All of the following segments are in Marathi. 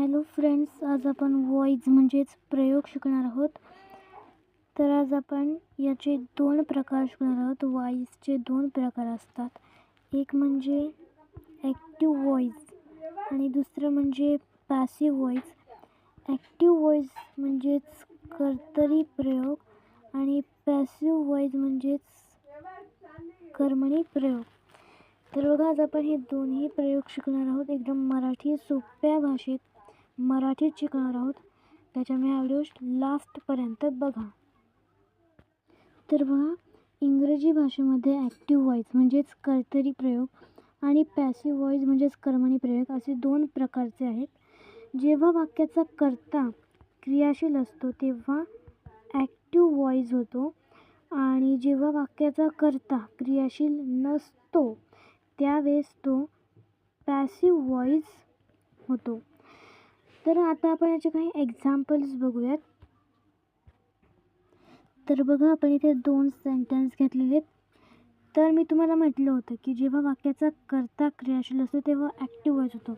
हॅलो फ्रेंड्स, आज आपण वॉइस म्हणजेच प्रयोग शिकणार आहोत. तर आज आपण याचे दोन प्रकार शिकणार आहोत. वॉइसचे दोन प्रकार असतात. एक म्हणजे ॲक्टिव्ह वॉइस आणि दुसरं म्हणजे पॅसिव्ह वॉइस. ॲक्टिव्ह वॉइस म्हणजेच कर्तरी प्रयोग आणि पॅसिव्ह वॉइस म्हणजेच कर्मणी प्रयोग. तर बघा, आज आपण हे दोन्ही प्रयोग शिकणार आहोत. एकदम मराठी सोप्या भाषेत मराठीत शिकणार आहोत. त्याच्यामुळे हा व्हिडिओ लास्टपर्यंत बघा. तर बघा, इंग्रजी भाषेमध्ये ॲक्टिव्ह वॉइस म्हणजेच कर्तरी प्रयोग आणि पॅसिव्ह वॉइस म्हणजेच कर्मणी प्रयोग असे दोन प्रकारचे आहेत. जेव्हा वाक्याचा कर्ता क्रियाशील असतो तेव्हा ॲक्टिव्ह वॉइस होतो आणि जेव्हा वाक्याचा कर्ता क्रियाशील नसतो त्यावेळेस तो पॅसिव्ह वॉइस होतो. तर आता आपण याचे काही एक्झाम्पल्स बघूयात. तर बघा, आपण इथे दोन सेंटेन्स घेतलेले आहेत. तर मी तुम्हाला म्हटलं होतं की जेव्हा वाक्याचा कर्ता क्रियाशील असतो तेव्हा ॲक्टिव्ह वॉइस होतो.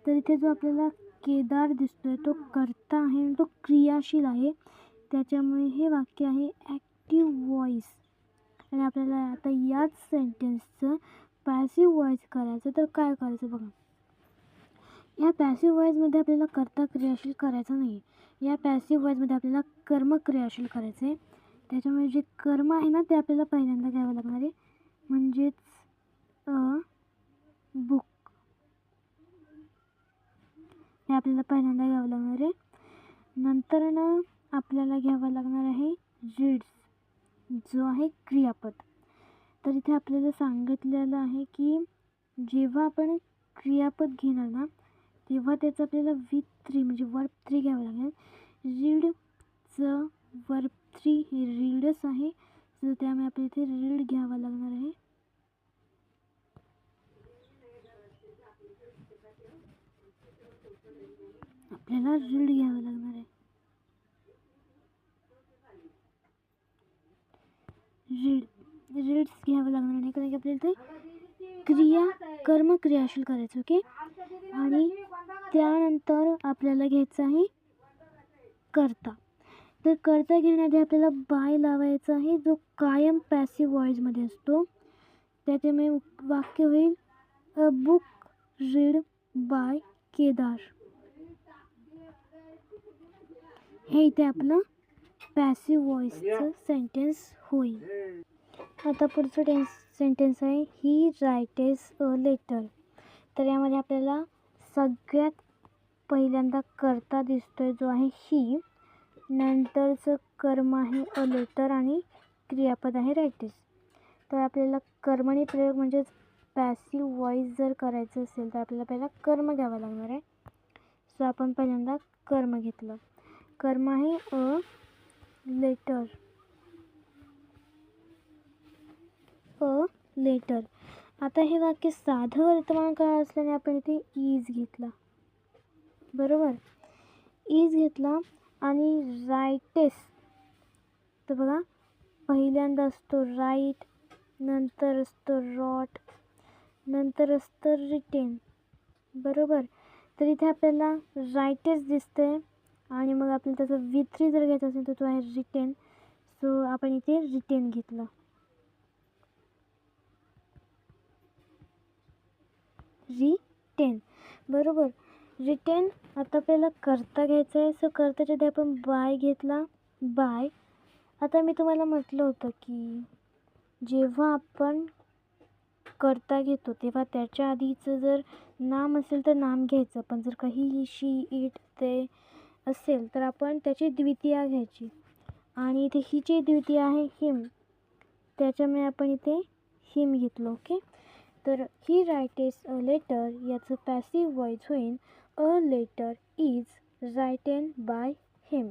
तर इथे जो आपल्याला केदार दिसतोय तो कर्ता आहे आणि तो क्रियाशील आहे, त्याच्यामुळे हे वाक्य आहे ॲक्टिव्ह वॉइस. आणि आपल्याला आता याच सेंटेन्सचं पॅसिव्ह वॉइस करायचं. तर काय करायचं बघा, या पॅसिव्ह वॉइसमध्ये आपल्याला कर्ता क्रियाशील करायचं नाही. या पॅसिव्ह वॉइसमध्ये आपल्याला कर्म क्रियाशील करायचं आहे. त्याच्यामुळे जे कर्म आहे ना ते आपल्याला पहिल्यांदा घ्यावं लागणार आहे, म्हणजेच अ बुक हे आपल्याला पहिल्यांदा घ्यावं लागणार आहे. नंतर ना आपल्याला घ्यावं लागणार आहे रीड्स, जो आहे क्रियापद. तर इथे आपल्याला सांगितलेलं आहे की जेव्हा आपण क्रियापद घेणार ना तेव्हा त्याचं आपल्याला V3 म्हणजे वर्ब 3 घ्यावं लागेल. रीडचं वर्ब 3 हे रीडच आहे, तर त्यामुळे आपल्याला इथे रीड घ्यावा लागणार आहे. आपल्याला रीड घ्यावं लागणार आहे. रीड्स घ्यावं लागणार नाही, कारण की आपल्याला इथे कर्म क्रियाशील करायचं. ओके, आणि त्यानंतर आपल्याला घ्यायचं आहे कर्ता. तर कर्ता घेण्याआधी आपल्याला बाय लावायचा आहे, जो कायम पॅसिव्ह वॉइसमध्ये असतो. त्याच्यामुळे वाक्य होईल a book read by Kedar. हे इथे आपलं पॅसिव्ह वॉइसचं सेंटेन्स होईल. आता पुढचं सेंटेन्स आहे ही रायटेस अ लेटर. तर यामध्ये आपल्याला सगळ्यात पहिल्यांदा कर्ता दिसतोय जो आहे ही, नंतरचं कर्म आहे अ लेटर आणि क्रियापद आहे रायटेस. तर आपल्याला कर्मणी प्रयोग म्हणजेच पॅसिव्ह वॉइस जर करायचं असेल तर आपल्याला पहिला कर्म घ्यावं लागणार आहे. सो आपण पहिल्यांदा कर्म घेतलं. कर्म आहे अ लेटर. लेटर. आता हे वाक्य साधं वर्तमान काळ असल्याने आपण इथे इज घेतला, बरोबर. इज घेतला आणि रायटेस. तर बघा, पहिल्यांदा असतो राईट, नंतर असतो रॉट, नंतर असतं रिटेन, बरोबर. तर इथे आपल्याला रायटेस दिसते आणि मग आपल्याला त्याचं V3 जर घ्यायचं असेल तर तो आहे रिटेन. सो आपण इथे रिटेन घेतलं. रिटेन, बरोबर. रिटेन. आता आपल्याला कर्ता घ्यायचा आहे, सो कर्त्याच्या आधी आपण बाय घेतला, बाय. आता मी तुम्हाला म्हटलं होतं की जेव्हा आपण कर्ता घेतो तेव्हा त्याच्या आधीचं जर नाम असेल तर नाम घ्यायचं, पण जर काही ही, शी, इट, ते असेल तर आपण त्याची द्वितीया घ्यायची. आणि इथे हिची द्वितीया आहे हिम, त्याच्यामुळे आपण इथे हिम घेतलं. ओके, तर ही रायटेस अ लेटर याचं पॅसिव्ह वॉइस होईल a letter is written by him.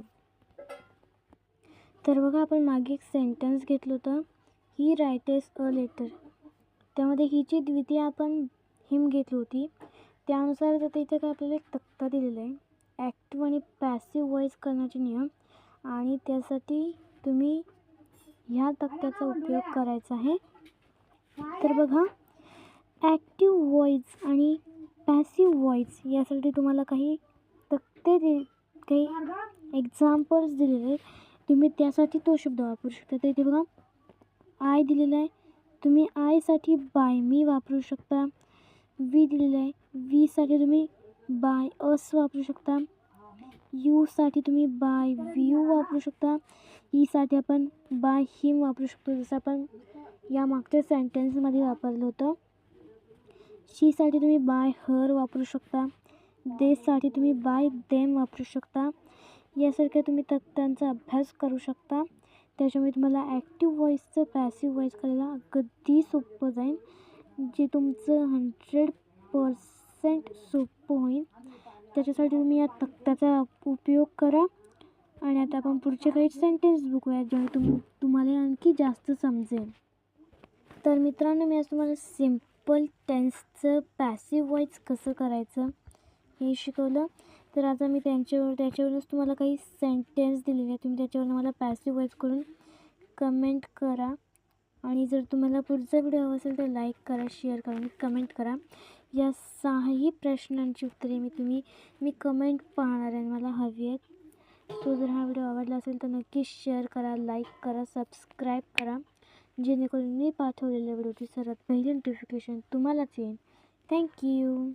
तर बघा, आपण मागे एक सेंटेन्स घेतलं होतं ही रायटेस अ लेटर. त्यामध्ये हिची द्वितीया आपण हिम घेतली होती. त्यानुसार आता इथे काय आपल्याला एक तक्ता दिलेला आहे ॲक्टिव्ह आणि पॅसिव्ह वॉइस करण्याचे नियम, आणि त्यासाठी तुम्ही ह्या तक्त्याचा उपयोग करायचा आहे. तर बघा, ॲक्टिव्ह वॉइस आणि पॅसिव्ह वॉइस यासाठी तुम्हाला काही काही एक्झाम्पल्स दिलेले आहेत, तुम्ही त्यासाठी तो शब्द वापरू शकता. तर इथे बघा आय दिलेला आहे, तुम्ही आयसाठी बाय मी वापरू शकता. वी दिलेलं आहे, वीसाठी तुम्ही बाय अस वापरू शकता. यूसाठी तुम्ही बाय यू वापरू शकता. ईसाठी आपण बाय हिम वापरू शकतो, जसं आपण या मागच्या सेंटेन्समध्ये वापरलं होतं. शीसाठी तुम्ही बाय हर वापरू शकता. देसाठी तुम्ही बाय देम वापरू शकता. यासारख्या तुम्ही तक्त्यांचा अभ्यास करू शकता. त्याच्यामुळे तुम्हाला ॲक्टिव्ह व्हॉईसचं पॅसिव्ह व्हॉईस करायला अगदी सोपं जाईल, जे तुमचं 100% सोपं होईल. त्याच्यासाठी तुम्ही या तक्त्याचा उपयोग करा. आणि आता आपण पुढचे काही सेंटेन्स बघूयात, जेव्हा तुम्हाला आणखी जास्त समजेल. तर मित्रांनो, मी आज तुम्हाला सिम्पल टेन्सचं पॅसिव्ह व्हॉईस कसं करायचं हे शिकवलं. तर आता मी त्याच्यावरूनच तुम्हाला काही सेंटेन्स दिलेले आहेत. तुम्ही त्याच्यावरून मला पॅसिव्ह व्हॉईस करून कमेंट करा. आणि जर तुम्हाला पुढचा व्हिडिओ हवा असेल तर लाईक करा, शेअर करा आणि कमेंट करा. या 6ही प्रश्नांची उत्तरे मी कमेंट पाहणार आहे, मला हवी आहेत. सो जर हा व्हिडिओ आवडला असेल तर नक्की शेअर करा, लाईक करा, सबस्क्राईब करा, जेणेकरून मी पाठवलेल्या व्हिडिओची सर्वात पहिली नोटिफिकेशन तुम्हालाच येईल. थँक्यू.